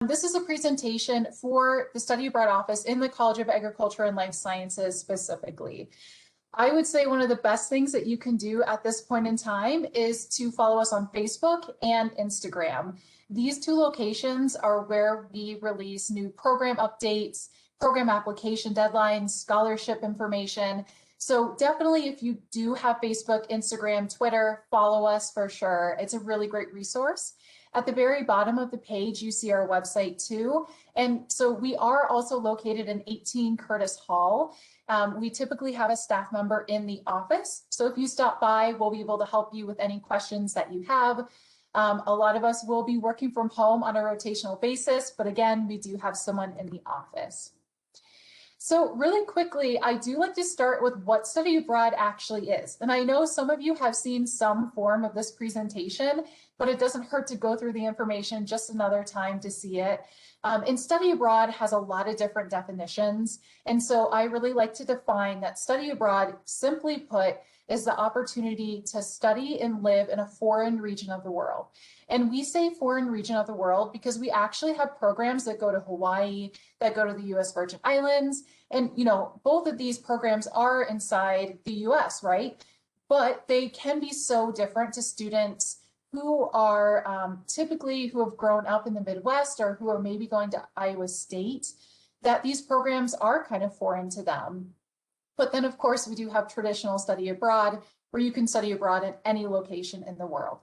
This is a presentation for the Study Abroad office in the College of Agriculture and Life Sciences specifically. I would say one of the best things that you can do at this point in time is to follow us on Facebook and Instagram. These two locations are where we release new program updates, program application deadlines, scholarship information. So definitely, if you do have Facebook, Instagram, Twitter, follow us for sure. It's a really great resource. At the very bottom of the page, you see our website too. And so we are also located in 18 Curtis Hall. We typically have a staff member in the office. So if you stop by, we'll be able to help you with any questions that you have. A lot of us will be working from home on a rotational basis, but again, we do have someone in the office. So really quickly, I do like to start with what study abroad actually is. And I know some of you have seen some form of this presentation, but it doesn't hurt to go through the information just another time to see it. And study abroad has a lot of different definitions. And so I really like to define that study abroad, simply put, is the opportunity to study and live in a foreign region of the world. And we say foreign region of the world because we actually have programs that go to Hawaii, that go to the US Virgin Islands. And, you know, both of these programs are inside the US, right? But they can be so different to students who are typically who have grown up in the Midwest or who are maybe going to Iowa State, that these programs are kind of foreign to them. But then, of course, we do have traditional study abroad, where you can study abroad in any location in the world.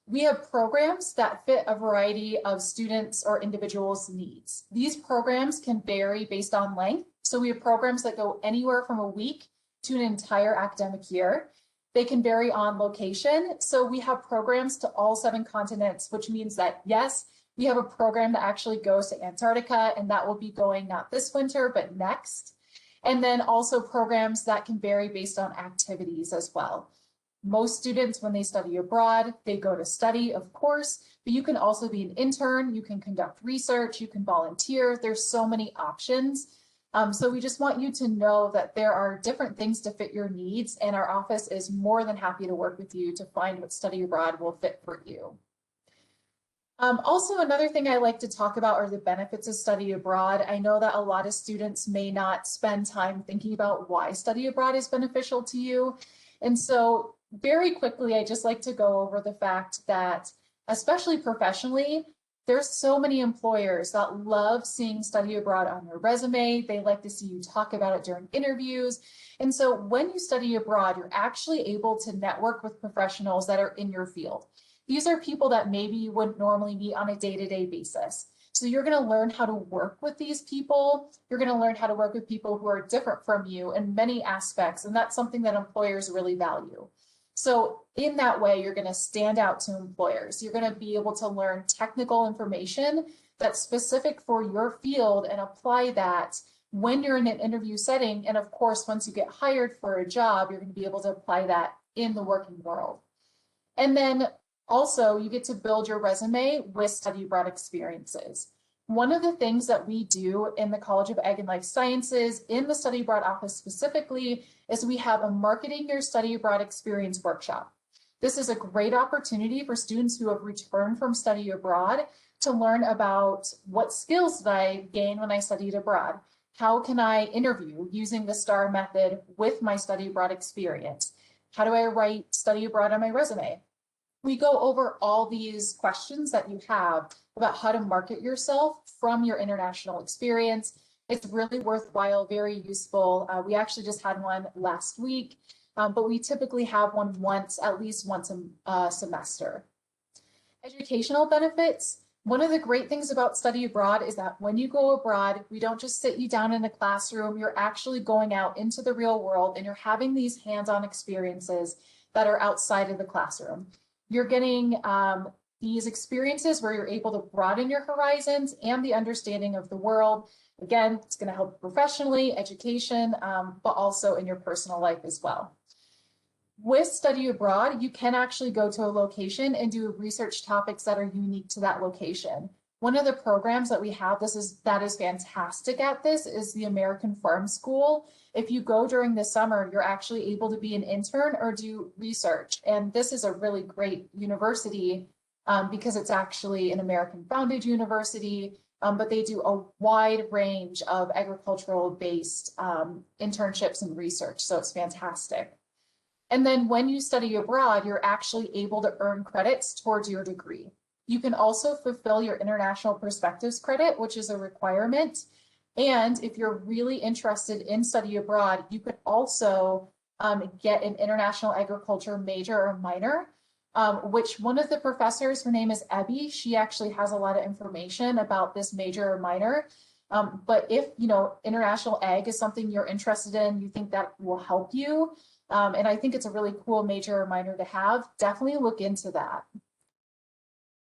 We have programs that fit a variety of students or individuals' needs. These programs can vary based on length. So we have programs that go anywhere from a week to an entire academic year. They can vary on location. So we have programs to all 7 continents, which means that, yes, we have a program that actually goes to Antarctica, and that will be going not this winter, but next. And then also programs that can vary based on activities as well. Most students, when they study abroad, they go to study, of course, but you can also be an intern, you can conduct research, you can volunteer. There's so many options. So we just want you to know that there are different things to fit your needs, and our office is more than happy to work with you to find what study abroad will fit for you. Also, another thing I like to talk about are the benefits of study abroad. I know that a lot of students may not spend time thinking about why study abroad is beneficial to you. And so very quickly, I just like to go over the fact that, especially professionally, there's so many employers that love seeing study abroad on your resume. They like to see you talk about it during interviews. And so when you study abroad, you're actually able to network with professionals that are in your field. These are people that maybe you wouldn't normally meet on a day-to-day basis. So you're going to learn how to work with these people. You're going to learn how to work with people who are different from you in many aspects. And that's something that employers really value. So in that way, you're going to stand out to employers. You're going to be able to learn technical information that's specific for your field and apply that when you're in an interview setting. And of course, once you get hired for a job, you're going to be able to apply that in the working world. And then also, you get to build your resume with study abroad experiences. One of the things that we do in the College of Ag and Life Sciences, in the study abroad office specifically, is we have a Marketing Your Study Abroad Experience workshop. This is a great opportunity for students who have returned from study abroad to learn about what skills did I gain when I studied abroad. How can I interview using the STAR method with my study abroad experience? How do I write study abroad on my resume? We go over all these questions that you have about how to market yourself from your international experience. It's really worthwhile, very useful. We actually just had one last week, but we typically have one at least once a semester. Educational benefits. One of the great things about study abroad is that when you go abroad, we don't just sit you down in a classroom. You're actually going out into the real world, and you're having these hands-on experiences that are outside of the classroom. You're getting these experiences where you're able to broaden your horizons and the understanding of the world. Again, it's going to help professionally, education, but also in your personal life as well. With study abroad, you can actually go to a location and do research topics that are unique to that location. One of the programs that we have that is fantastic at this is the American Farm School. If you go during the summer, you're actually able to be an intern or do research. And this is a really great university because it's actually an American founded university. but they do a wide range of agricultural-based internships and research, so it's fantastic. And then when you study abroad, you're actually able to earn credits towards your degree. You can also fulfill your International Perspectives credit, which is a requirement. And if you're really interested in study abroad, you could also get an international agriculture major or minor, which one of the professors, her name is Ebby, she actually has a lot of information about this major or minor. But if, international ag is something you're interested in, you think that will help you, and I think it's a really cool major or minor to have, definitely look into that.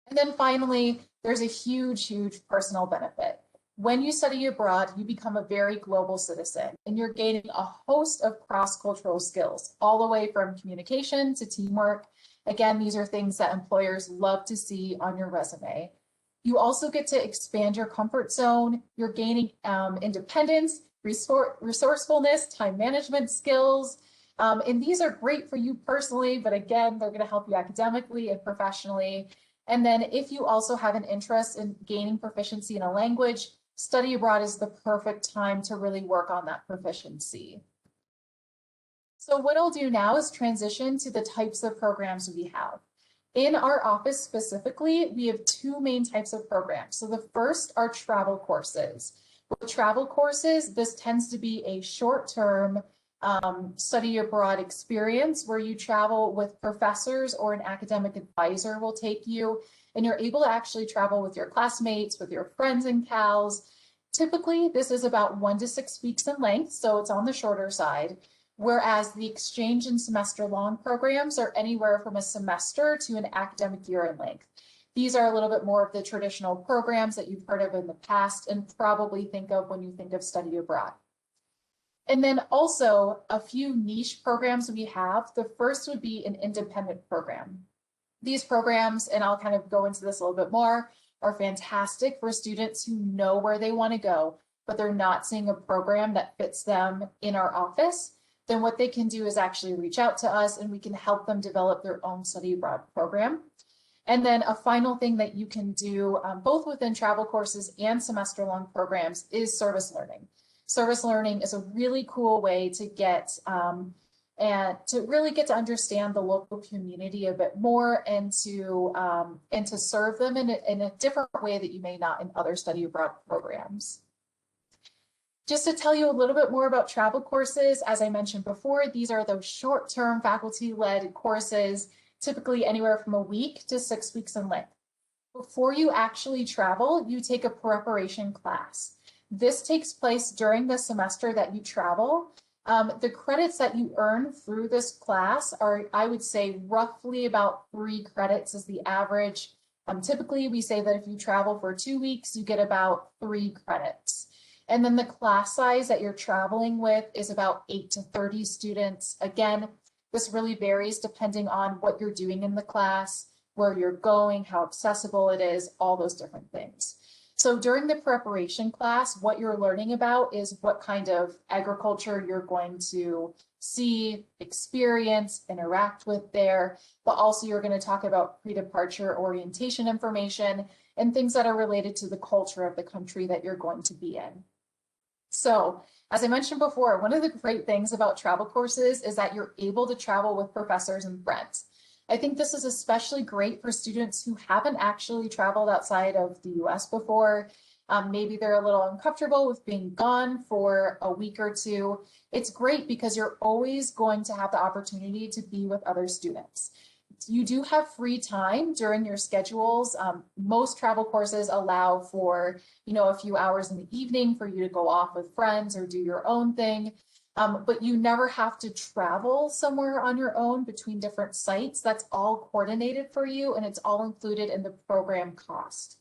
And then finally, there's a huge, huge personal benefit. When you study abroad, you become a very global citizen, and you're gaining a host of cross-cultural skills, all the way from communication to teamwork. Again, these are things that employers love to see on your resume. You also get to expand your comfort zone. You're gaining independence, resourcefulness, time management skills. And these are great for you personally, but again, they're going to help you academically and professionally. And then if you also have an interest in gaining proficiency in a language, study abroad is the perfect time to really work on that proficiency. So what I'll do now is transition to the types of programs we have. In our office specifically, we have two main types of programs. So the first are travel courses. With travel courses, this tends to be a short-term study abroad experience where you travel with professors or an academic advisor will take you, and you're able to actually travel with your classmates, with your friends and pals. Typically, this is about 1 to 6 weeks in length, so it's on the shorter side, whereas the exchange and semester-long programs are anywhere from a semester to an academic year in length. These are a little bit more of the traditional programs that you've heard of in the past and probably think of when you think of study abroad. And then also a few niche programs we have. The first would be an independent program. These programs, and I'll kind of go into this a little bit more, are fantastic for students who know where they want to go, but they're not seeing a program that fits them in our office. Then what they can do is actually reach out to us and we can help them develop their own study abroad program. And then a final thing that you can do both within travel courses and semester-long programs is service learning. Service learning is a really cool way to get and to really get to understand the local community a bit more and to serve them in a different way that you may not in other study abroad programs. Just to tell you a little bit more about travel courses, as I mentioned before, these are those short-term faculty-led courses, typically anywhere from a week to 6 weeks in length. Before you actually travel, you take a preparation class. This takes place during the semester that you travel. The credits that you earn through this class are, I would say, roughly about 3 credits is the average. Typically, we say that if you travel for 2 weeks, you get about 3 credits. And then the class size that you're traveling with is about 8 to 30 students. Again, this really varies depending on what you're doing in the class, where you're going, how accessible it is, all those different things. So during the preparation class, what you're learning about is what kind of agriculture you're going to see, experience, interact with there, but also you're going to talk about pre-departure orientation information and things that are related to the culture of the country that you're going to be in. So, as I mentioned before, one of the great things about travel courses is that you're able to travel with professors and friends. I think this is especially great for students who haven't actually traveled outside of the US before. Maybe they're a little uncomfortable with being gone for a week or two. It's great because you're always going to have the opportunity to be with other students. You do have free time during your schedules. Most travel courses allow for, a few hours in the evening for you to go off with friends or do your own thing. But you never have to travel somewhere on your own between different sites. That's all coordinated for you and it's all included in the program cost.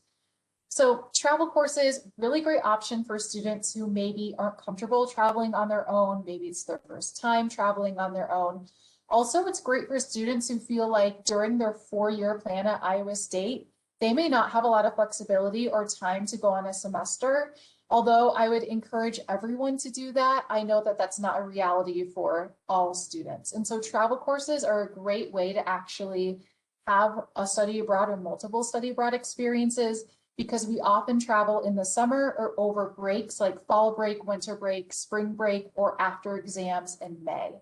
So travel courses, really great option for students who maybe aren't comfortable traveling on their own. Maybe it's their first time traveling on their own. Also, it's great for students who feel like during their 4-year plan at Iowa State, they may not have a lot of flexibility or time to go on a semester. Although I would encourage everyone to do that, I know that that's not a reality for all students. And so travel courses are a great way to actually have a study abroad or multiple study abroad experiences because we often travel in the summer or over breaks like fall break, winter break, spring break, or after exams in May.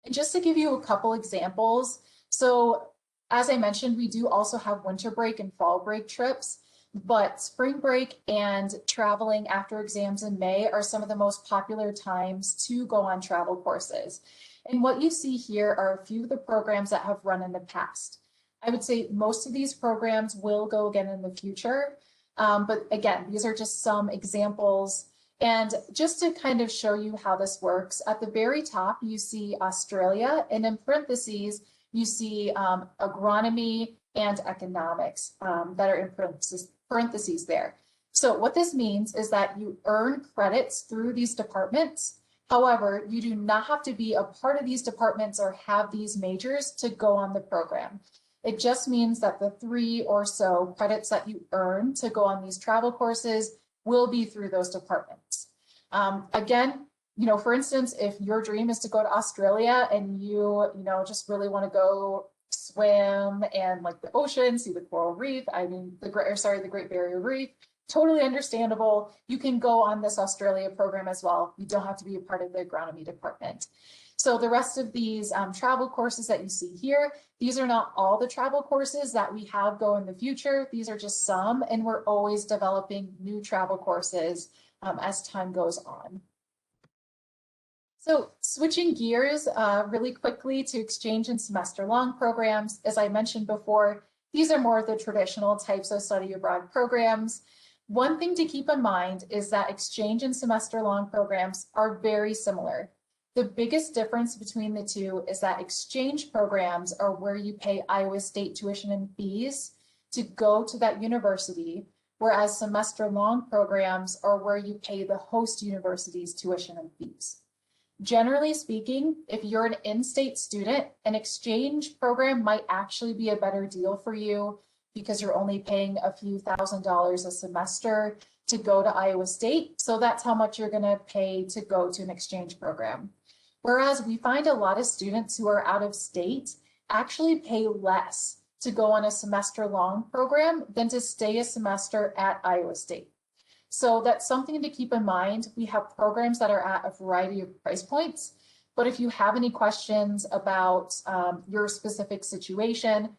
And just to give you a couple examples, so as I mentioned, we do also have winter break and fall break trips, but spring break and traveling after exams in May are some of the most popular times to go on travel courses. And what you see here are a few of the programs that have run in the past. I would say most of these programs will go again in the future. But again, these are just some examples. And just to kind of show you how this works, at the very top, you see Australia, and in parentheses, you see agronomy and economics that are in parentheses there. So what this means is that you earn credits through these departments. However, you do not have to be a part of these departments or have these majors to go on the program. It just means that the 3 or so credits that you earn to go on these travel courses will be through those departments. Again, for instance, if your dream is to go to Australia and you just really want to go swim and like the ocean, see the coral reef, the Great Barrier Reef, totally understandable. You can go on this Australia program as well. You don't have to be a part of the agronomy department. So the rest of these travel courses that you see here, these are not all the travel courses that we have go in the future. These are just some, and we're always developing new travel courses as time goes on. So switching gears really quickly to exchange and semester-long programs, as I mentioned before, these are more of the traditional types of study abroad programs. One thing to keep in mind is that exchange and semester-long programs are very similar. The biggest difference between the two is that exchange programs are where you pay Iowa State tuition and fees to go to that university, whereas semester-long programs are where you pay the host university's tuition and fees. Generally speaking, if you're an in-state student, an exchange program might actually be a better deal for you because you're only paying a few $1,000s a semester to go to Iowa State. So that's how much you're going to pay to go to an exchange program. Whereas we find a lot of students who are out of state actually pay less to go on a semester-long program than to stay a semester at Iowa State. So that's something to keep in mind. We have programs that are at a variety of price points, but if you have any questions about your specific situation,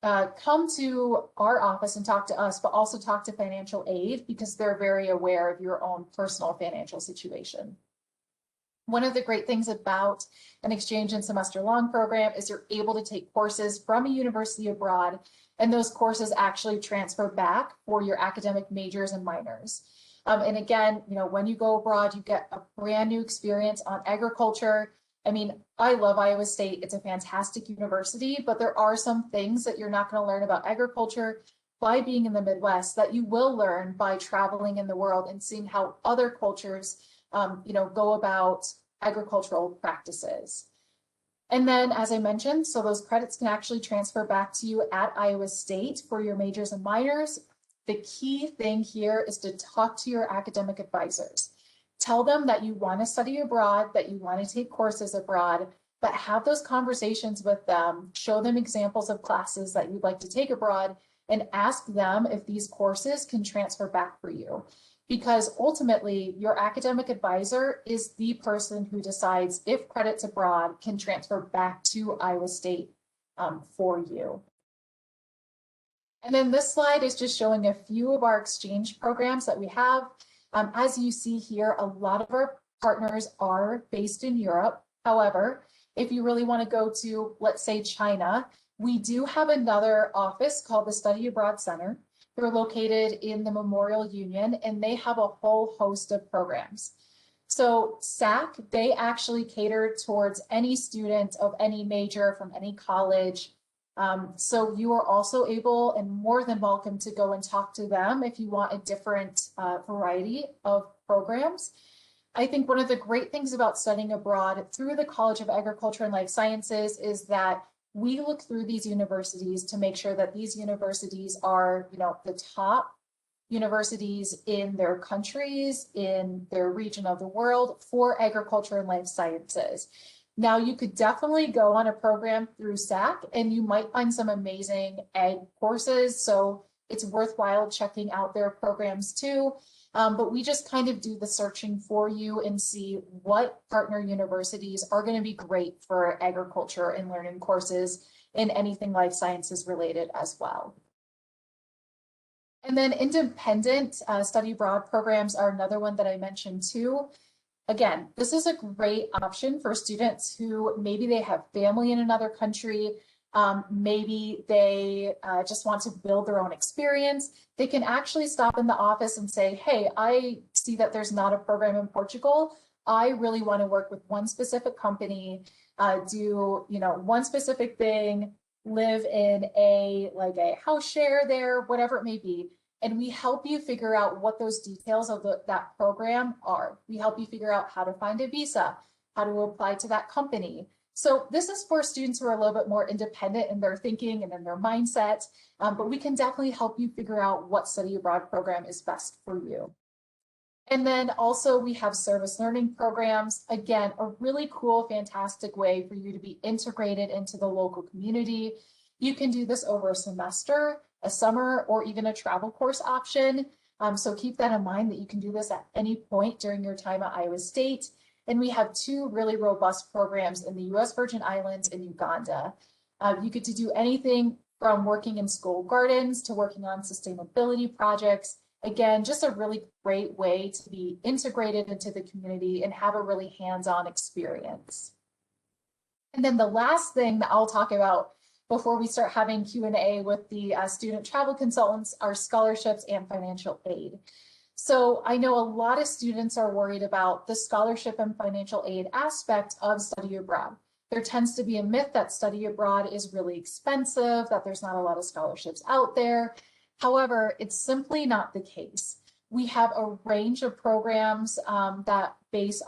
come to our office and talk to us, but also talk to financial aid because they're very aware of your own personal financial situation. One of the great things about an exchange and semester-long program is you're able to take courses from a university abroad, and those courses actually transfer back for your academic majors and minors. And again, when you go abroad, you get a brand new experience on agriculture. I love Iowa State. It's a fantastic university, but there are some things that you're not going to learn about agriculture by being in the Midwest that you will learn by traveling in the world and seeing how other cultures go about agricultural practices. And then, as I mentioned, so those credits can actually transfer back to you at Iowa State for your majors and minors. The key thing here is to talk to your academic advisors. Tell them that you want to study abroad, that you want to take courses abroad, but have those conversations with them, show them examples of classes that you'd like to take abroad, and ask them if these courses can transfer back for you. Because ultimately, your academic advisor is the person who decides if credits abroad can transfer back to Iowa State for you. And then this slide is just showing a few of our exchange programs that we have. As you see here, a lot of our partners are based in Europe. However, if you really want to go to, let's say, China, we do have another office called the Study Abroad Center. They're located in the Memorial Union, and they have a whole host of programs. So SAC, they actually cater towards any student of any major from any college. So you are also able and more than welcome to go and talk to them if you want a different variety of programs. I think one of the great things about studying abroad through the College of Agriculture and Life Sciences is that we look through these universities to make sure that these universities are, the top universities in their countries, in their region of the world for agriculture and life sciences. Now, you could definitely go on a program through SAC and you might find some amazing ag courses. So it's worthwhile checking out their programs too. But we just kind of do the searching for you and see what partner universities are going to be great for agriculture and learning courses and anything life sciences related as well. And then independent study abroad programs are another one that I mentioned too. Again, this is a great option for students who maybe they have family in another country, maybe they just want to build their own experience. They can actually stop in the office and say, hey, I see that there's not a program in Portugal. I really want to work with one specific company, do one specific thing, live in a house share there, whatever it may be. And we help you figure out what those details of that program are. We help you figure out how to find a visa, how to apply to that company. So this is for students who are a little bit more independent in their thinking and in their mindset, but we can definitely help you figure out what study abroad program is best for you. And then also we have service learning programs. Again, a really cool, fantastic way for you to be integrated into the local community. You can do this over a semester, a summer, or even a travel course option. So keep that in mind that you can do this at any point during your time at Iowa State. And we have two really robust programs in the US Virgin Islands and Uganda. You get to do anything from working in school gardens to working on sustainability projects. Again, just a really great way to be integrated into the community and have a really hands-on experience. And then the last thing that I'll talk about before we start having Q&A with the student travel consultants are scholarships and financial aid. So I know a lot of students are worried about the scholarship and financial aid aspect of study abroad. There tends to be a myth that study abroad is really expensive, that there's not a lot of scholarships out there. However, it's simply not the case. We have a range of programs that are based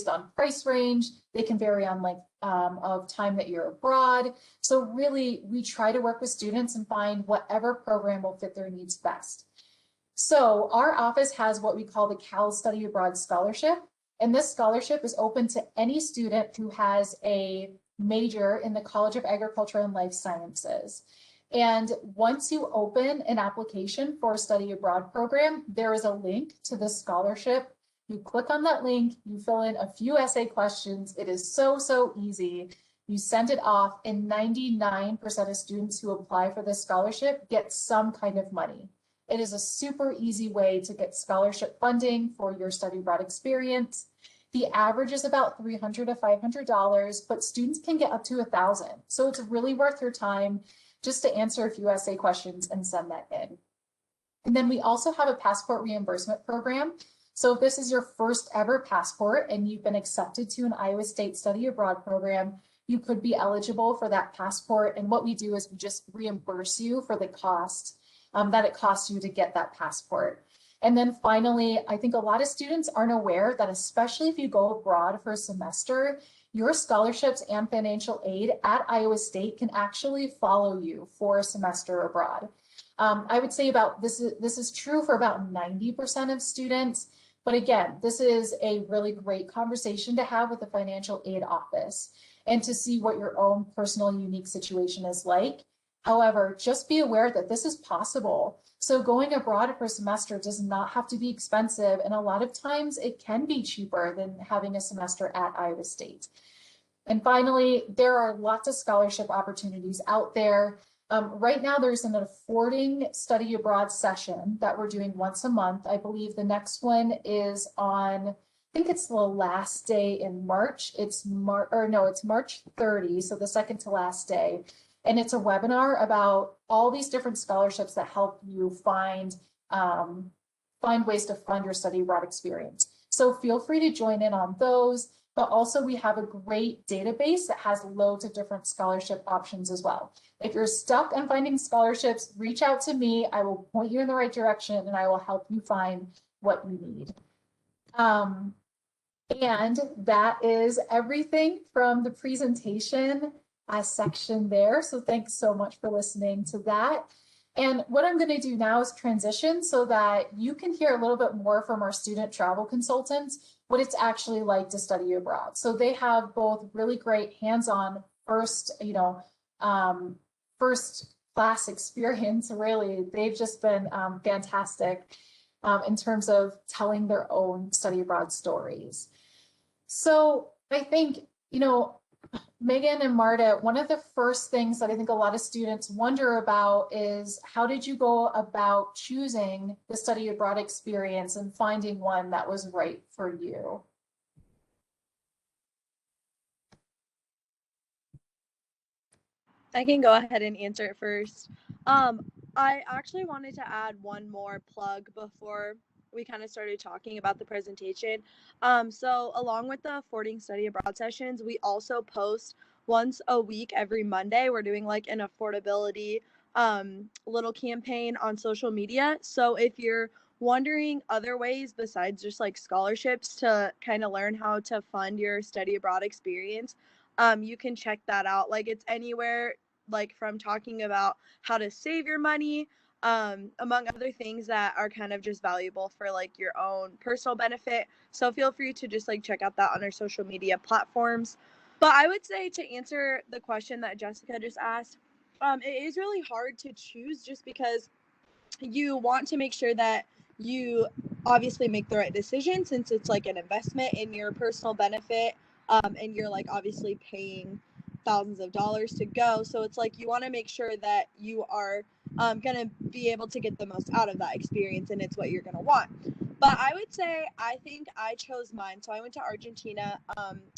on price range. They can vary on length of time that you're abroad. So really, we try to work with students and find whatever program will fit their needs best. So our office has what we call the Cal Study Abroad Scholarship. And this scholarship is open to any student who has a major in the College of Agriculture and Life Sciences. And once you open an application for a study abroad program, there is a link to the scholarship. You click on that link, you fill in a few essay questions. It is so easy. You send it off, and 99% of students who apply for this scholarship get some kind of money. It is a super easy way to get scholarship funding for your study abroad experience. The average is about $300 to $500, but students can get up to $1,000. So it's really worth your time just to answer a few essay questions and send that in. And then we also have a passport reimbursement program. So if this is your first ever passport and you've been accepted to an Iowa State study abroad program, you could be eligible for that passport. And what we do is we just reimburse you for the cost that it costs you to get that passport. And then finally, I think a lot of students aren't aware that especially if you go abroad for a semester, your scholarships and financial aid at Iowa State can actually follow you for a semester abroad. I would say this is true for about 90% of students. But again, this is a really great conversation to have with the financial aid office and to see what your own personal unique situation is like. However, just be aware that this is possible. So going abroad for a semester does not have to be expensive, and a lot of times it can be cheaper than having a semester at Iowa State. And finally, there are lots of scholarship opportunities out there. Right now, there's an affording study abroad session that we're doing once a month. I believe the next one is on, I think it's the last day in March. It's March 30, so the second to last day. And it's a webinar about all these different scholarships that help you find ways to fund your study abroad experience. So feel free to join in on those, but also we have a great database that has loads of different scholarship options as well. If you're stuck on finding scholarships, reach out to me. I will point you in the right direction and I will help you find what you need. And that is everything from the presentation section there. So thanks so much for listening to that. And what I'm going to do now is transition so that you can hear a little bit more from our student travel consultants, what it's actually like to study abroad. So they have both really great hands-on first class experience, really. They've just been fantastic in terms of telling their own study abroad stories. So I think, you know, Megan and Marta, one of the first things that I think a lot of students wonder about is how did you go about choosing the study abroad experience and finding one that was right for you? I can go ahead and answer it first. I actually wanted to add one more plug before we kind of started talking about the presentation. So along with the Affording Study Abroad sessions, we also post once a week every Monday. We're doing like an affordability little campaign on social media. So if you're wondering other ways besides just like scholarships to kind of learn how to fund your study abroad experience, you can check that out. Like it's anywhere like from talking about how to save your money, among other things that are kind of just valuable for like your own personal benefit. So feel free to just like check out that on our social media platforms. But I would say, to answer the question that Jessica just asked, it is really hard to choose just because you want to make sure that you obviously make the right decision, since it's like an investment in your personal benefit, and you're like obviously paying thousands of dollars to go. So it's like you want to make sure that you are going to be able to get the most out of that experience, and it's what you're going to want. But I would say I think I chose mine. So I went to Argentina,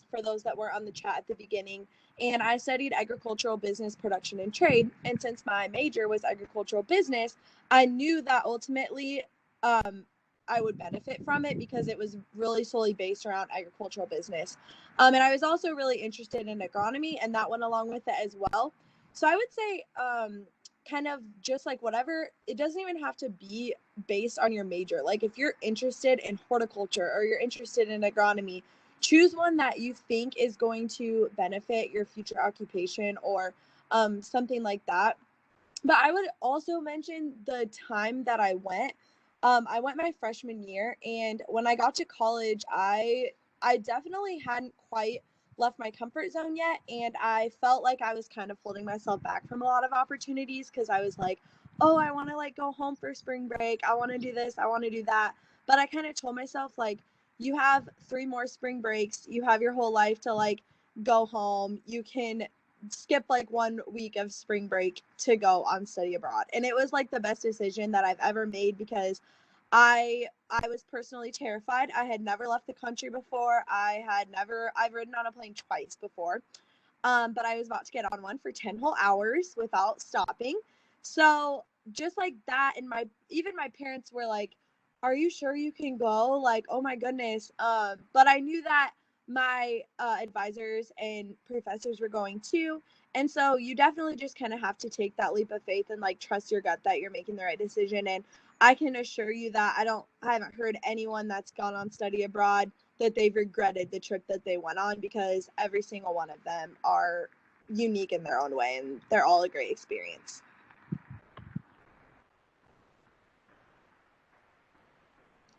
for those that were on the chat at the beginning, and I studied agricultural business, production, and trade. And since my major was agricultural business, I knew that ultimately I would benefit from it because it was really solely based around agricultural business. And I was also really interested in agronomy, and that went along with it as well. So I would say kind of just like whatever, it doesn't even have to be based on your major. Like if you're interested in horticulture or you're interested in agronomy, choose one that you think is going to benefit your future occupation or something like that. But I would also mention the time that I went. I went my freshman year, and when I got to college, I definitely hadn't quite left my comfort zone yet, and I felt like I was kind of holding myself back from a lot of opportunities because I was like, oh, I want to like go home for spring break. I want to do this. I want to do that. But I kind of told myself like, you have 3 more spring breaks. You have your whole life to like go home. You can skip like 1 week of spring break to go on study abroad, and it was like the best decision that I've ever made because I was personally terrified. I had never left the country before. I've ridden on a plane twice before, but I was about to get on one for 10 whole hours without stopping. So just like that, and even my parents were like, "Are you sure you can go?" Like, oh my goodness. But I knew that my advisors and professors were going too, and so you definitely just kind of have to take that leap of faith and like trust your gut that you're making the right decision. And I can assure you that I haven't heard anyone that's gone on study abroad that they've regretted the trip that they went on, because every single one of them are unique in their own way, and they're all a great experience.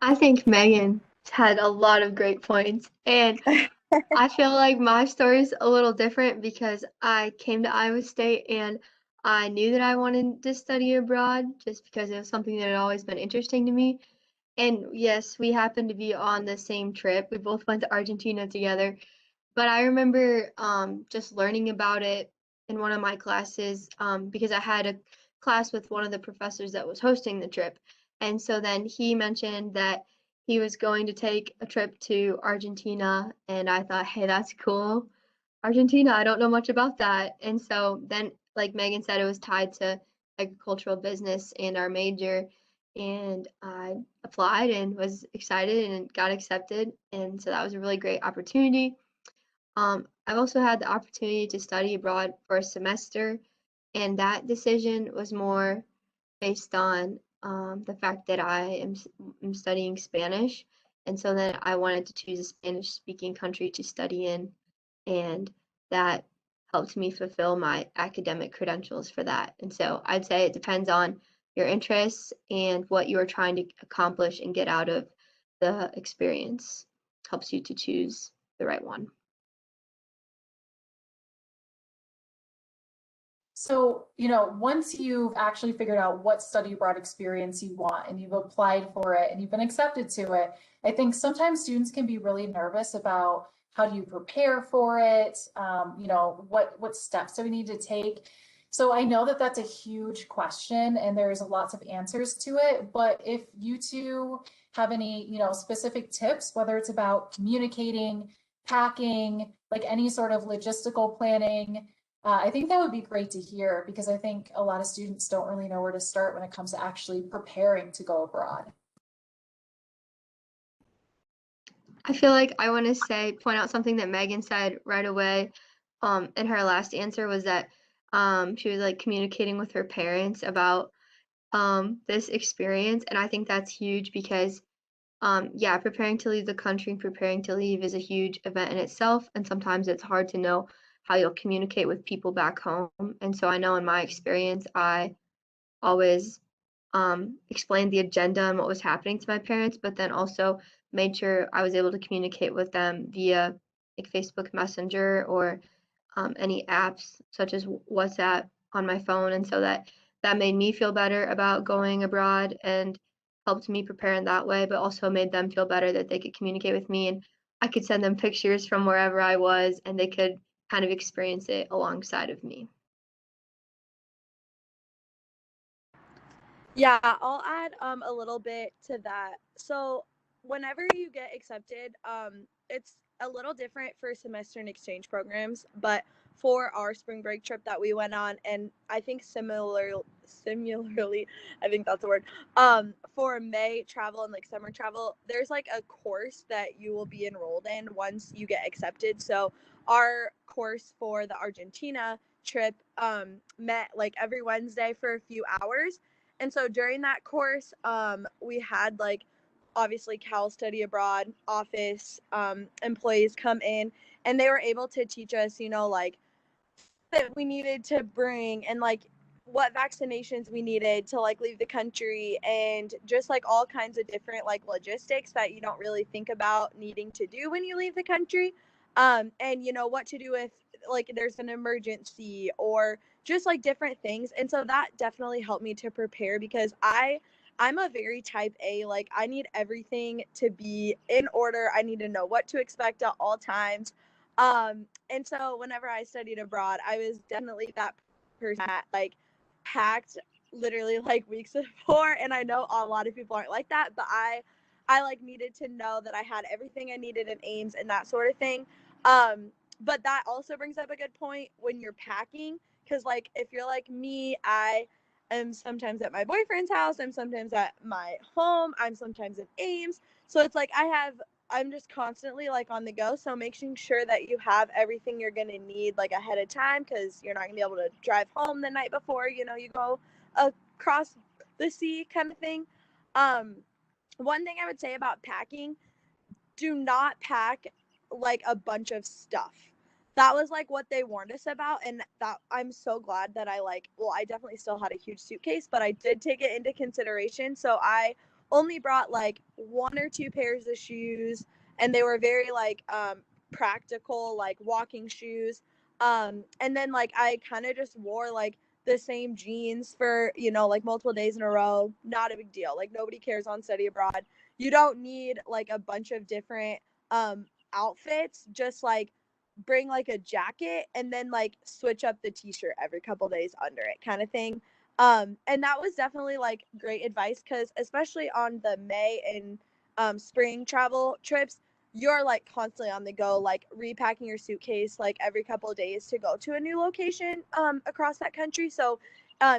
I think Megan had a lot of great points, and I feel like my story is a little different because I came to Iowa State and I knew that I wanted to study abroad just because it was something that had always been interesting to me. And yes, we happened to be on the same trip. We both went to Argentina together. But I remember just learning about it in one of my classes because I had a class with one of the professors that was hosting the trip. And so then he mentioned that he was going to take a trip to Argentina. And I thought, hey, that's cool. Argentina, I don't know much about that. And so then, like Megan said, it was tied to agricultural business and our major. And I applied and was excited and got accepted. And so that was a really great opportunity. I've also had the opportunity to study abroad for a semester, and that decision was more based on the fact that am studying Spanish, and so then I wanted to choose a Spanish-speaking country to study in, and that helped me fulfill my academic credentials for that. And so I'd say it depends on your interests and what you are trying to accomplish and get out of the experience. Helps you to choose the right one. So, once you've actually figured out what study abroad experience you want and you've applied for it and you've been accepted to it, I think sometimes students can be really nervous about how do you prepare for it? What steps do we need to take? So I know that that's a huge question and there's lots of answers to it, but if you two have any, specific tips, whether it's about communicating, packing, like any sort of logistical planning, I think that would be great to hear because I think a lot of students don't really know where to start when it comes to actually preparing to go abroad. I feel like I want to point out something that Megan said right away, in her last answer was that, she was like communicating with her parents about, this experience. And I think that's huge because, yeah, preparing to leave the country and preparing to leave is a huge event in itself. And sometimes it's hard to know how you'll communicate with people back home. And so I know in my experience, I always explained the agenda and what was happening to my parents, but then also made sure I was able to communicate with them via like Facebook Messenger or any apps such as WhatsApp on my phone. And so that made me feel better about going abroad and helped me prepare in that way, but also made them feel better that they could communicate with me and I could send them pictures from wherever I was and they could kind of experience it alongside of me. Yeah, I'll add a little bit to that. So whenever you get accepted, it's a little different for semester and exchange programs, but for our spring break trip that we went on, and I think similarly, I think that's the word. For May travel and like summer travel, there's like a course that you will be enrolled in once you get accepted. So our course for the Argentina trip met like every Wednesday for a few hours, and so during that course, we had like obviously Cal Study Abroad office employees come in, and they were able to teach us, like that we needed to bring and like what vaccinations we needed to like leave the country, and just like all kinds of different like logistics that you don't really think about needing to do when you leave the country. And what to do if like there's an emergency or just like different things. And so that definitely helped me to prepare because I'm a very type A. Like I need everything to be in order. I need to know what to expect at all times. And so whenever I studied abroad, I was definitely that person that like packed literally like weeks before. And I know a lot of people aren't like that, but I like needed to know that I had everything I needed in Ames and that sort of thing. But that also brings up a good point when you're packing, because like if you're like me, I am sometimes at my boyfriend's house, I'm sometimes at my home, I'm sometimes in Ames. So it's like I'm just constantly like on the go. So making sure that you have everything you're going to need like ahead of time, because you're not going to be able to drive home the night before, you go across the sea kind of thing. Um, One thing I would say about packing, do not pack like a bunch of stuff. That was like what they warned us about, and that I'm so glad that I definitely still had a huge suitcase, but I did take it into consideration. So I only brought like one or two pairs of shoes, and they were very like practical like walking shoes. And then like I kind of just wore like the same jeans for like multiple days in a row. Not a big deal. Like nobody cares on study abroad. You don't need like a bunch of different outfits. Just like bring like a jacket and then like switch up the t-shirt every couple days under it kind of thing. And that was definitely like great advice, because especially on the May and spring travel trips, you're like constantly on the go, like repacking your suitcase like every couple of days to go to a new location across that country. So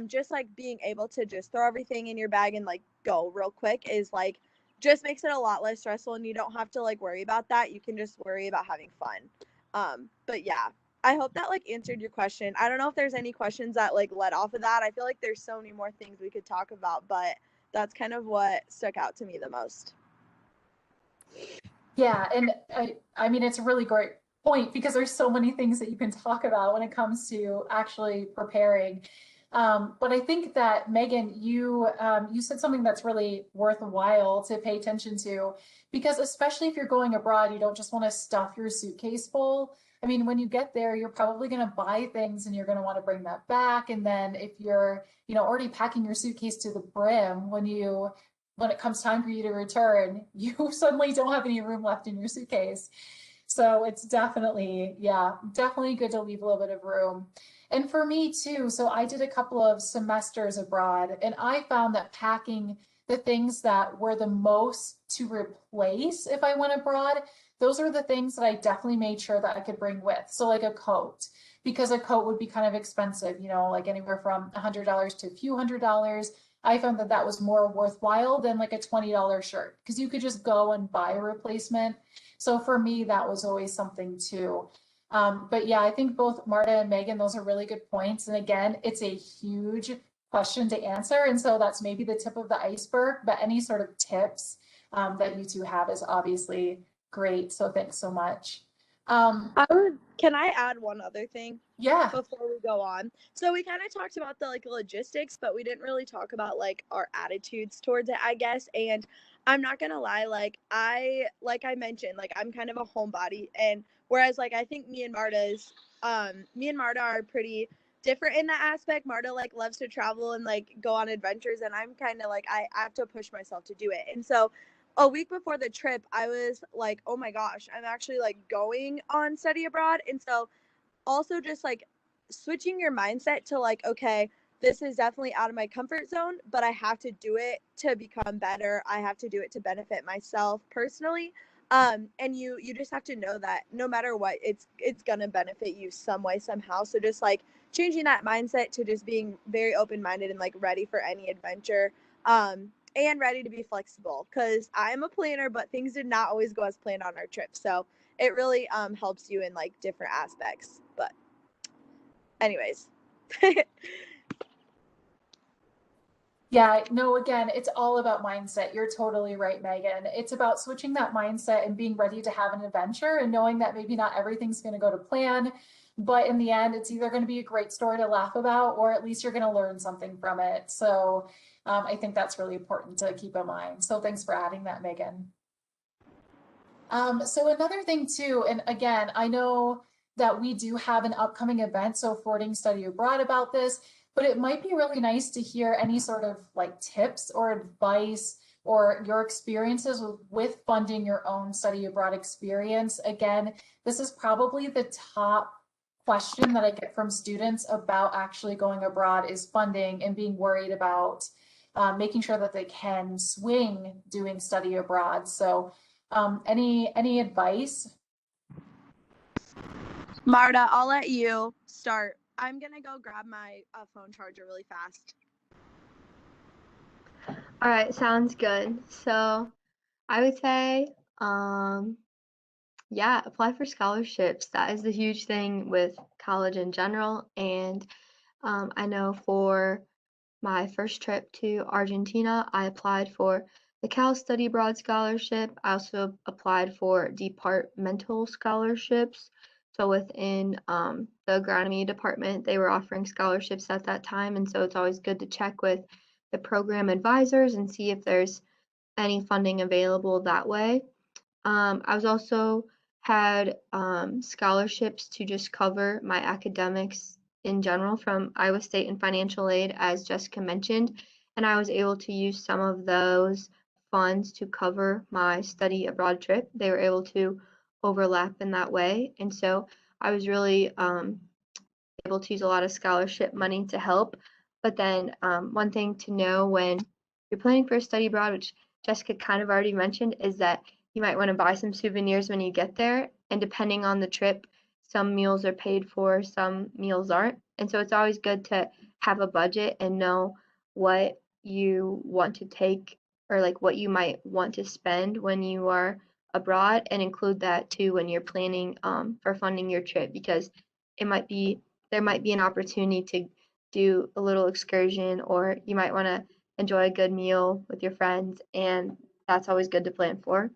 just like being able to just throw everything in your bag and like go real quick is like just makes it a lot less stressful, and you don't have to like worry about that. You can just worry about having fun. But yeah, I hope that like answered your question. I don't know if there's any questions that like led off of that. I feel like there's so many more things we could talk about, but that's kind of what stuck out to me the most. Yeah, and I mean, it's a really great point because there's so many things that you can talk about when it comes to actually preparing. But I think that Megan, you said something that's really worthwhile to pay attention to, because especially if you're going abroad, you don't just want to stuff your suitcase full. I mean, when you get there, you're probably going to buy things and you're going to want to bring that back. And then if you're, already packing your suitcase to the brim, when it comes time for you to return, you suddenly don't have any room left in your suitcase. So it's definitely, yeah, definitely good to leave a little bit of room. And for me too, so I did a couple of semesters abroad, and I found that packing the things that were the most to replace if I went abroad, those are the things that I definitely made sure that I could bring with. So like a coat, because a coat would be kind of expensive, like anywhere from $100 to a few $100s. I found that that was more worthwhile than like a $20 shirt, because you could just go and buy a replacement. So for me, that was always something too. But yeah, I think both Marta and Megan, those are really good points. And again, it's a huge question to answer. And so that's maybe the tip of the iceberg, but any sort of tips that you two have is obviously great. So thanks so much. Can I add one other thing? Yeah. Before we go on. So we kind of talked about the logistics, but we didn't really talk about our attitudes towards it, I guess. And I'm not gonna lie, I mentioned, I'm kind of a homebody, and whereas I think me and Marta are pretty different in that aspect. Marta loves to travel and go on adventures, and I'm kind of I have to push myself to do it. And so a week before the trip, I was like, oh my gosh, I'm actually going on study abroad. And so also just switching your mindset to okay, this is definitely out of my comfort zone, but I have to do it to become better. I have to do it to benefit myself personally. And you just have to know that no matter what, it's gonna benefit you some way, somehow. So just changing that mindset to just being very open-minded and ready for any adventure, and ready to be flexible, because I'm a planner, but things did not always go as planned on our trip. So it really helps you in different aspects. But anyways. Yeah, no, again, it's all about mindset. You're totally right, Megan. It's about switching that mindset and being ready to have an adventure and knowing that maybe not everything's going to go to plan, but in the end, it's either going to be a great story to laugh about, or at least you're going to learn something from it. So I think that's really important to keep in mind. So thanks for adding that, Megan. So another thing too, and again, I know that we do have an upcoming event, so Forwarding Study Abroad, about this, but it might be really nice to hear any sort of tips or advice or your experiences with funding your own study abroad experience. Again, this is probably the top question that I get from students about actually going abroad, is funding and being worried about making sure that they can swing doing study abroad. So any advice? Marta, I'll let you start. I'm gonna go grab my phone charger really fast. All right, sounds good. So I would say, yeah, apply for scholarships. That is the huge thing with college in general. And I know for my first trip to Argentina, I applied for the Cal Study Abroad Scholarship. I also applied for departmental scholarships. So within the agronomy department, they were offering scholarships at that time. And so it's always good to check with the program advisors and see if there's any funding available that way. I was also had scholarships to just cover my academics in general from Iowa State and financial aid, as Jessica mentioned, and I was able to use some of those funds to cover my study abroad trip. They were able to overlap in that way, and so I was really able to use a lot of scholarship money to help. But then one thing to know when you're planning for a study abroad, which Jessica kind of already mentioned, is that you might want to buy some souvenirs when you get there. And depending on the trip, some meals are paid for, some meals aren't. And so it's always good to have a budget and know what you want to take, or what you might want to spend when you are abroad, and include that too when you're planning for funding your trip, because it might be there might be an opportunity to do a little excursion, or you might want to enjoy a good meal with your friends, and that's always good to plan for.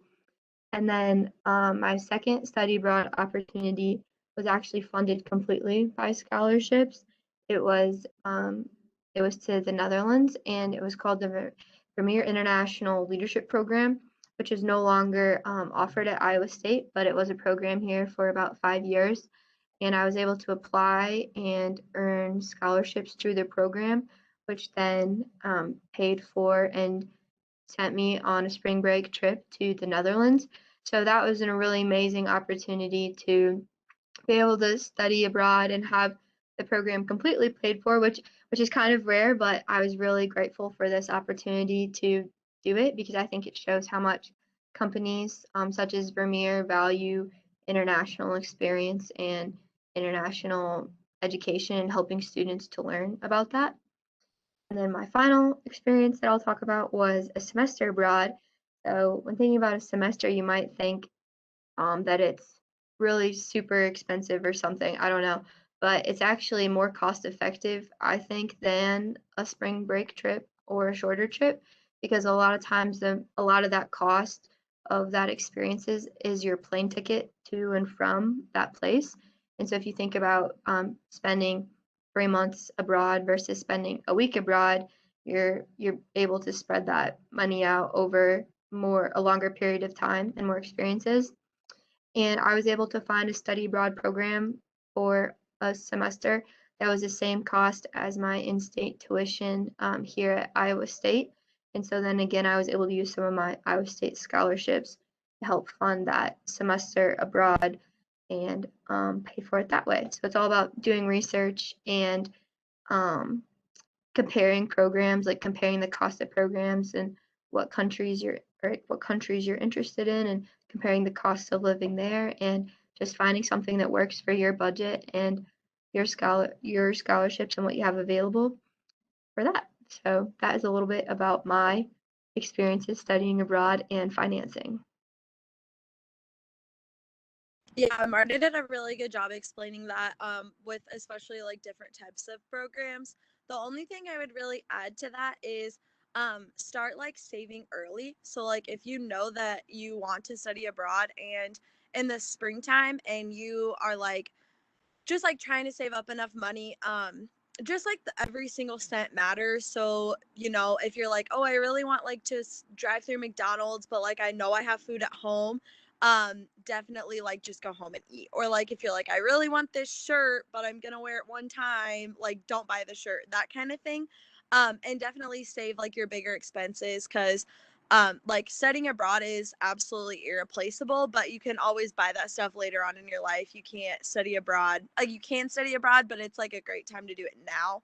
And then my second study abroad opportunity was actually funded completely by scholarships. It was It was to the Netherlands, and it was called the Vermeer International Leadership Program, which is no longer offered at Iowa State, but it was a program here for about 5 years. And I was able to apply and earn scholarships through the program, which then paid for and sent me on a spring break trip to the Netherlands. So that was a really amazing opportunity to be able to study abroad and have the program completely paid for, which is kind of rare, but I was really grateful for this opportunity to do it because I think it shows how much companies such as Vermeer value international experience and international education and helping students to learn about that. And then my final experience that I'll talk about was a semester abroad. So when thinking about a semester, you might think that it's really super expensive or something. I don't know. But it's actually more cost effective, I think, than a spring break trip or a shorter trip because a lot of times a lot of that cost of that experiences is your plane ticket to and from that place. And so if you think about spending 3 months abroad versus spending a week abroad, you're able to spread that money out over a longer period of time and more experiences. And I was able to find a study abroad program for a semester that was the same cost as my in-state tuition here at Iowa State. And so then again, I was able to use some of my Iowa State scholarships to help fund that semester abroad and pay for it that way. So it's all about doing research and um, comparing programs, like comparing the cost of programs and what countries you're interested in, and comparing the cost of living there, and just finding something that works for your budget and your scholarships and what you have available for that. So that is a little bit about my experiences studying abroad and financing. Yeah, Marta did a really good job explaining that with especially like different types of programs. The only thing I would really add to that is start like saving early. So like if you know that you want to study abroad and in the springtime and you are like just like trying to save up enough money, just like every single cent matters. So if you're like, oh, I really want like to drive through McDonald's, but like I know I have food at home, definitely like just go home and eat. Or like if you're like, I really want this shirt but I'm gonna wear it one time, like don't buy the shirt, that kind of thing. And definitely save like your bigger expenses, because like studying abroad is absolutely irreplaceable, but you can always buy that stuff later on in your life. You can't study abroad. Like you can study abroad, but it's like a great time to do it now.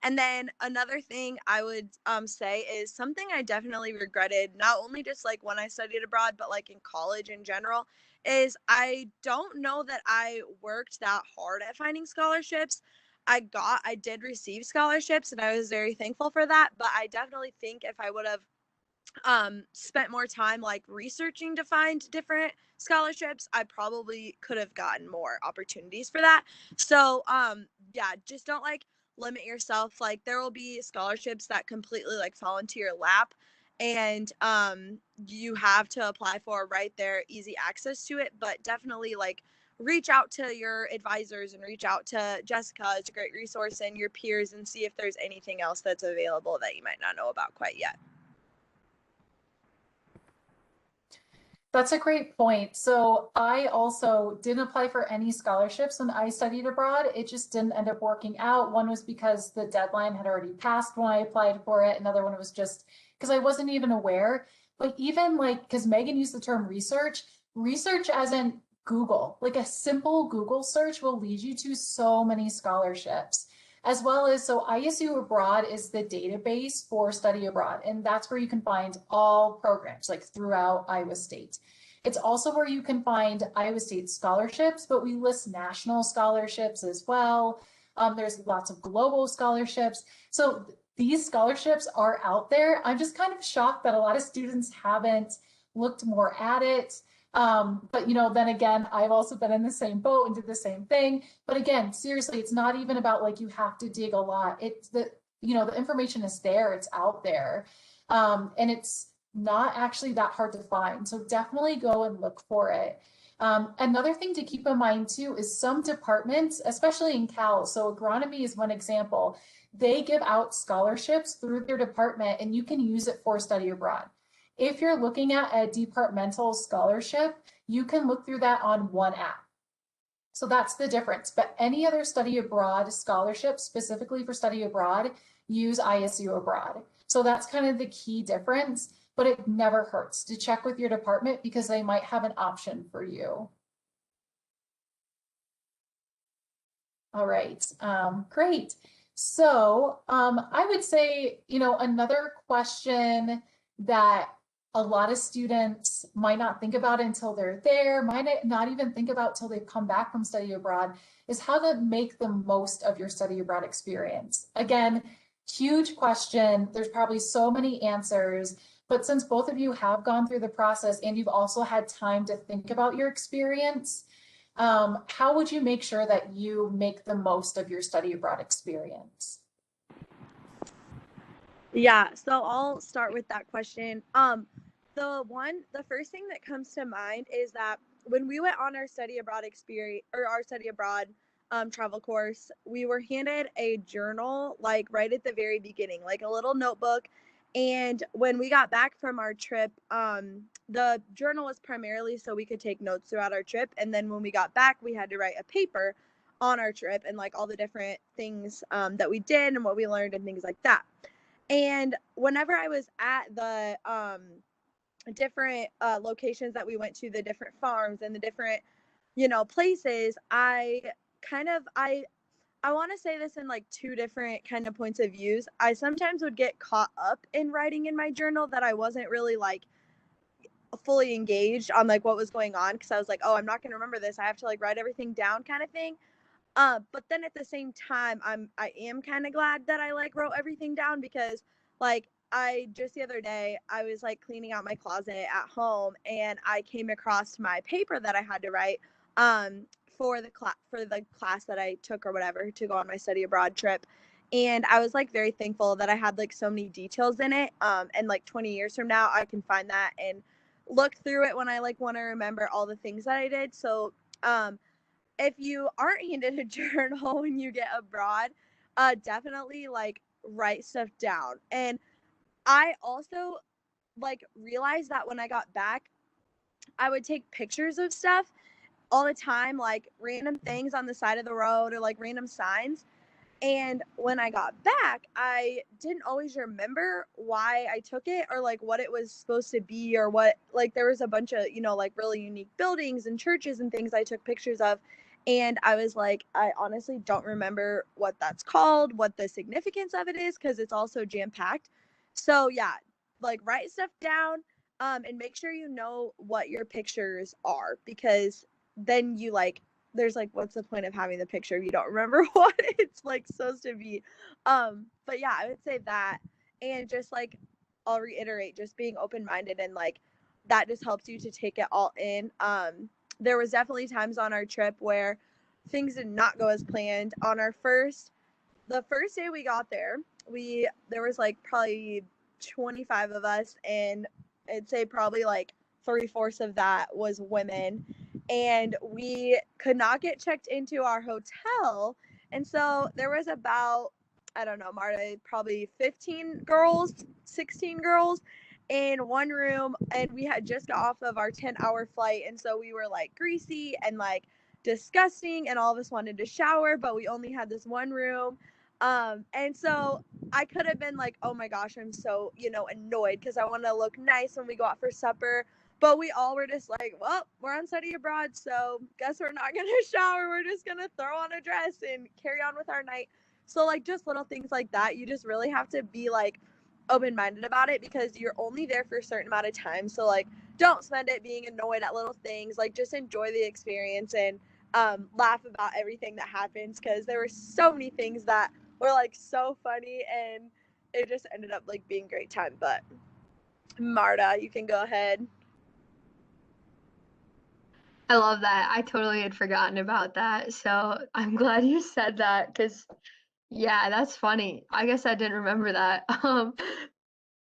And then another thing I would say is something I definitely regretted, not only just like when I studied abroad, but like in college in general, is I don't know that I worked that hard at finding scholarships. I did receive scholarships and I was very thankful for that, but I definitely think if I would have spent more time like researching to find different scholarships, I probably could have gotten more opportunities for that. So yeah, just don't like limit yourself. Like there will be scholarships that completely like fall into your lap, and you have to apply for right there, easy access to it. But definitely like reach out to your advisors and reach out to Jessica. It's a great resource, and your peers, and see if there's anything else that's available that you might not know about quite yet. That's a great point. So I also didn't apply for any scholarships when I studied abroad. It just didn't end up working out. One was because the deadline had already passed when I applied for it. Another one was just because I wasn't even aware. But even like, because Megan used the term research as in Google, like a simple Google search will lead you to so many scholarships. As well as, so ISU Abroad is the database for study abroad, and that's where you can find all programs like throughout Iowa State. It's also where you can find Iowa State scholarships, but we list national scholarships as well. There's lots of global scholarships. So these scholarships are out there. I'm just kind of shocked that a lot of students haven't looked more at it. But then again, I've also been in the same boat and did the same thing. But again, seriously, it's not even about like you have to dig a lot. It's the information is there, it's out there. And it's not actually that hard to find. So definitely go and look for it. Another thing to keep in mind too is some departments, especially in Cal, so agronomy is one example, they give out scholarships through their department and you can use it for study abroad. If you're looking at a departmental scholarship, you can look through that on one app. So that's the difference. But any other study abroad scholarship, specifically for study abroad, use ISU Abroad. So that's kind of the key difference, but it never hurts to check with your department because they might have an option for you. All right, great. So I would say, another question that a lot of students might not think about until they're there, might not even think about till they've come back from study abroad, is how to make the most of your study abroad experience. Again, huge question. There's probably so many answers, but since both of you have gone through the process and you've also had time to think about your experience, how would you make sure that you make the most of your study abroad experience? Yeah, so I'll start with that question. The first thing that comes to mind is that when we went on our study abroad experience or our study abroad travel course, we were handed a journal like right at the very beginning, like a little notebook. And when we got back from our trip, the journal was primarily so we could take notes throughout our trip. And then when we got back, we had to write a paper on our trip and like all the different things that we did and what we learned and things like that. And whenever I was at the different locations that we went to, the different farms and the different, places, I want to say this in like two different kind of points of views. I sometimes would get caught up in writing in my journal that I wasn't really like fully engaged on like what was going on because I was like, oh, I'm not going to remember this. I have to like write everything down kind of thing. But then at the same time, I am kind of glad that I like wrote everything down because like I just the other day I was like cleaning out my closet at home and I came across my paper that I had to write for the class that I took or whatever to go on my study abroad trip. And I was like very thankful that I had like so many details in it. And like 20 years from now, I can find that and look through it when I like want to remember all the things that I did. So if you aren't handed a journal when you get abroad, definitely like write stuff down. And I also like realized that when I got back, I would take pictures of stuff all the time, like random things on the side of the road or like random signs. And when I got back, I didn't always remember why I took it or like what it was supposed to be or what, like there was a bunch of, like really unique buildings and churches and things I took pictures of. And I was like, I honestly don't remember what that's called, what the significance of it is, because it's also jam packed. So yeah, like write stuff down and make sure you know what your pictures are because then you like there's like what's the point of having the picture if you don't remember what it's like supposed to be. But yeah, I would say that. And just like I'll reiterate, just being open-minded and like that just helps you to take it all in. There was definitely times on our trip where things did not go as planned. On the first day we got there, there was like probably 25 of us and I'd say probably like 3/4 of that was women, and we could not get checked into our hotel. And so there was about, I don't know, Marta, probably 15 girls, 16 girls in one room. And we had just got off of our 10-hour flight. And so we were like greasy and like disgusting. And all of us wanted to shower, but we only had this one room. And so I could have been like, oh my gosh, I'm so, annoyed because I want to look nice when we go out for supper. But we all were just like, well, we're on study abroad, so guess we're not going to shower. We're just going to throw on a dress and carry on with our night. So, like, just little things like that. You just really have to be, like, open-minded about it because you're only there for a certain amount of time. So, like, don't spend it being annoyed at little things. Like, just enjoy the experience and laugh about everything that happens because there were so many things that were, like, so funny and it just ended up, like, being a great time. But, Marta, you can go ahead. I love that. I totally had forgotten about that. So I'm glad you said that because, yeah, that's funny. I guess I didn't remember that.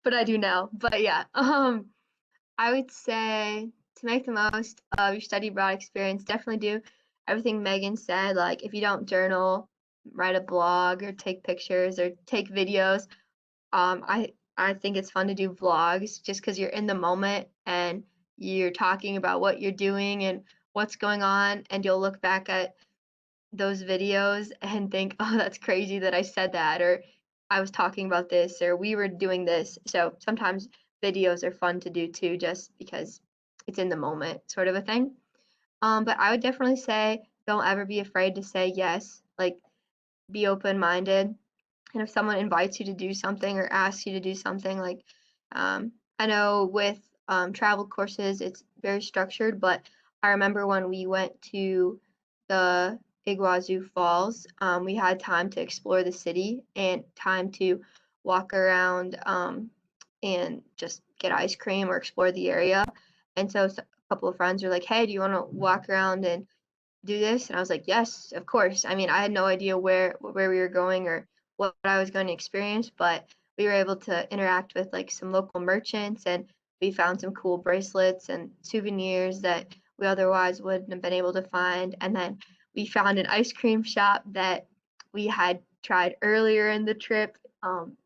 but I do now. But yeah, I would say to make the most of your study abroad experience, definitely do everything Megan said. Like if you don't journal, write a blog or take pictures or take videos. I think it's fun to do vlogs just because you're in the moment and you're talking about what you're doing and what's going on, and you'll look back at those videos and think, oh, that's crazy that I said that, or I was talking about this, or we were doing this. So sometimes videos are fun to do too, just because it's in the moment, sort of a thing. But I would definitely say don't ever be afraid to say yes. Like be open-minded, and if someone invites you to do something or asks you to do something, like I know with travel courses, it's very structured, but I remember when we went to the Iguazu Falls, we had time to explore the city and time to walk around and just get ice cream or explore the area. And so a couple of friends were like, hey, do you want to walk around and do this? And I was like, yes, of course. I mean, I had no idea where we were going or what I was going to experience, but we were able to interact with like some local merchants, and we found some cool bracelets and souvenirs that we otherwise wouldn't have been able to find. And then we found an ice cream shop that we had tried earlier in the trip,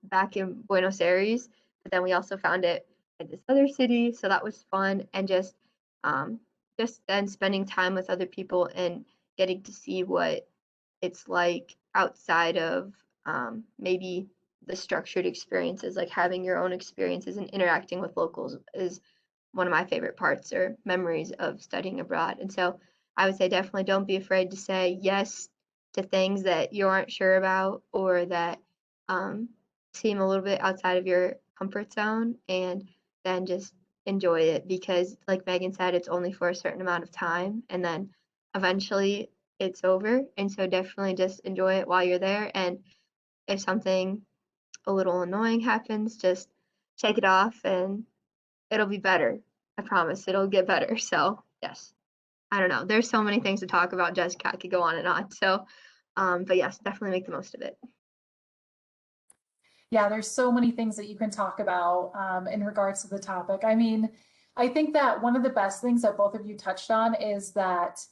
back in Buenos Aires, but then we also found it at this other city, so that was fun. And um, just then spending time with other people and getting to see what it's like outside of maybe the structured experiences, like having your own experiences and interacting with locals is one of my favorite parts or memories of studying abroad. And so I would say definitely don't be afraid to say yes to things that you aren't sure about or that um, seem a little bit outside of your comfort zone, and then just enjoy it because, like Megan said, it's only for a certain amount of time and then eventually it's over. And so definitely just enjoy it while you're there. And if something a little annoying happens, just shake it off and it'll be better. I promise it'll get better. So, yes. I don't know. There's so many things to talk about, Jessica. I could go on and on. So, but yes, definitely make the most of it. Yeah, there's so many things that you can talk about in regards to the topic. I mean, I think that one of the best things that both of you touched on is that,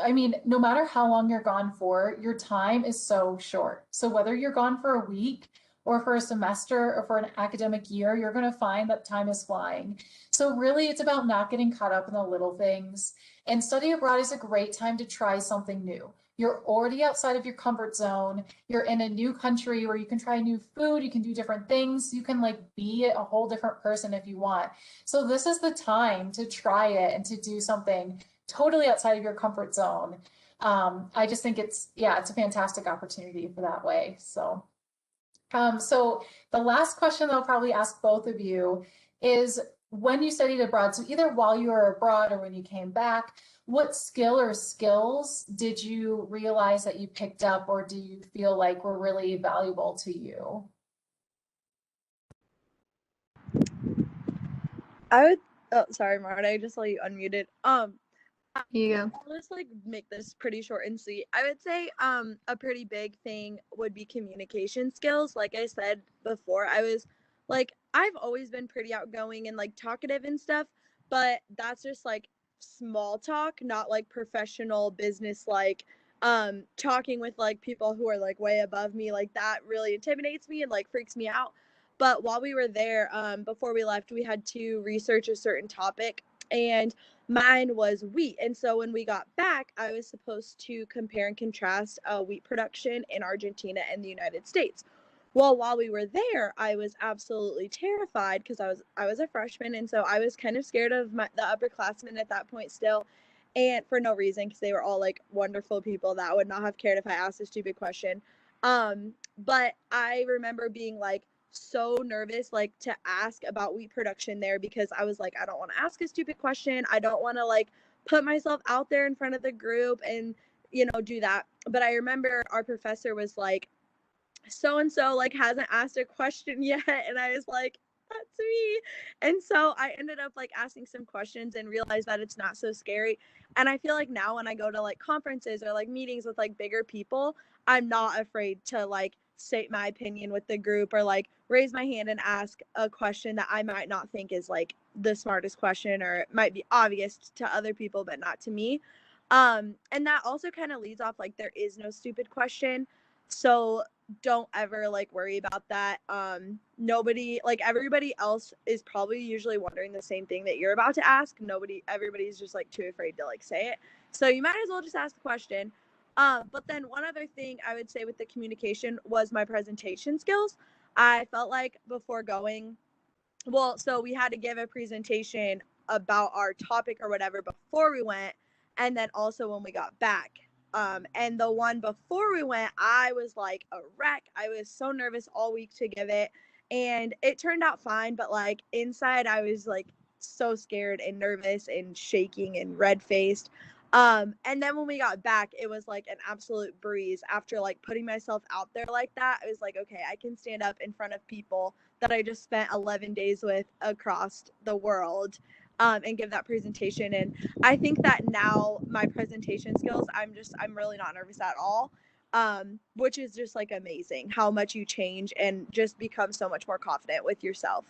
I mean, no matter how long you're gone for, your time is so short. So whether you're gone for a week or for a semester or for an academic year, you're going to find that time is flying. So really, it's about not getting caught up in the little things. And study abroad is a great time to try something new. You're already outside of your comfort zone. You're in a new country where you can try new food, you can do different things, you can like be a whole different person if you want. So this is the time to try it and to do something totally outside of your comfort zone. I just think it's a fantastic opportunity for that way. So the last question that I'll probably ask both of you is, when you studied abroad, so either while you were abroad or when you came back, what skill or skills did you realize that you picked up or do you feel like were really valuable to you? I would, oh, sorry, Marta, I just saw you unmuted. Here you go. I'll just like make this pretty short and sweet. I would say a pretty big thing would be communication skills. Like I said before, I've always been pretty outgoing and like talkative and stuff, but that's just like small talk, not like professional business like talking with like people who are like way above me. Like that really intimidates me and like freaks me out. But while we were there, before we left, we had to research a certain topic, and mine was wheat. And so when we got back, I was supposed to compare and contrast wheat production in Argentina and the United States. Well, while we were there, I was absolutely terrified because I was a freshman, and so I was kind of scared of the upperclassmen at that point still, and for no reason, because they were all like wonderful people that would not have cared if I asked a stupid question. But I remember being like so nervous like to ask about wheat production there, because I was like, I don't want to ask a stupid question. I don't want to like put myself out there in front of the group and do that. But I remember our professor was like, so and so like hasn't asked a question yet, and I was like, that's me. And so I ended up like asking some questions and realized that it's not so scary. And I feel like now when I go to like conferences or like meetings with like bigger people, I'm not afraid to like state my opinion with the group, or like raise my hand and ask a question that I might not think is like the smartest question, or it might be obvious to other people but not to me. And that also kind of leads off like there is no stupid question. So don't ever like worry about that. Nobody, like everybody else is probably usually wondering the same thing that you're about to ask. Everybody's just like too afraid to like say it. So you might as well just ask the question. But then one other thing I would say with the communication was my presentation skills. I felt like before going, well, so we had to give a presentation about our topic or whatever before we went, and then also when we got back. And the one before we went, I was like a wreck. I was so nervous all week to give it, and it turned out fine. But like inside, I was like so scared and nervous and shaking and red faced. And then when we got back, it was like an absolute breeze. After like putting myself out there like that, I was like, okay, I can stand up in front of people that I just spent 11 days with across the world, and give that presentation. And I think that now my presentation skills, I'm really not nervous at all, which is just like amazing how much you change and just become so much more confident with yourself.